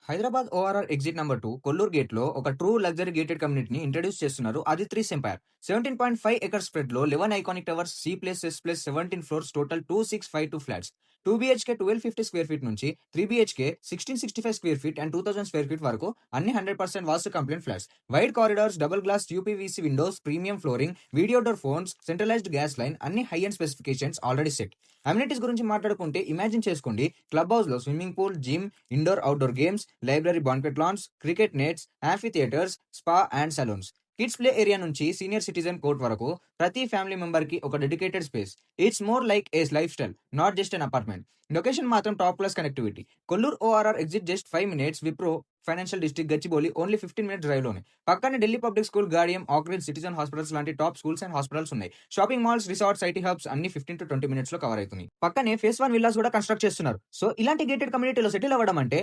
Hyderabad ORR exit number 2 Kollur గేట్‌లో ఒక true luxury gated కమ్యూనిటీని ఇంట్రొడ్యూస్ చేస్తున్నారు ఆదిత్రీస్ ఎంపైర్. 17.5 ఎకర్ స్ప్రెడ్‌లో 11 iconic towers, C plus, S plus 17 floors, total 2652 flats. 2 BHK 1250 square feet నుంచి 3 BHK 1665 square feet and 2000 square feet వరకు అన్ని 100% vastu complete flats. Wide corridors, double glass UPVC windows, premium flooring, video door phones, centralised gas line అన్ని high end specifications already set. Amenities గురించి మాట్లాడుకుంటే imagine చేసుకోండి, club హౌస్‌లో swimming pool, gym, indoor, outdoor games, library, banquet lawns, cricket nets, amphitheatres, spa and salons. Kids play area నుంచి senior citizen court వరకు ప్రతి family member కి ఒక dedicated space. It's more like a lifestyle, not just an apartment. Location మాత్రం top class connectivity. Kollur ORR exit just 5 minutes, Wipro financial district Gachibowli only 15 minutes drive లోనే. పక్కనే Delhi public school, Gaudium, ఆక్రిడ్, citizen hospitals లాంటి top schools and hospitals ఉన్నాయి. Shopping malls, resorts, IT hubs అన్ని 15 to 20 minutes లో cover అవుతున్నాయి. పక్కనే ఫేస్ 1 విల్లాస్ కూడా కన్స్ట్రక్ట్ చేస్తున్నారు. సో ఇలాంటి గేటెడ్ కమ్యూనిటీలో సెటిల్ అవ్వడం అంటే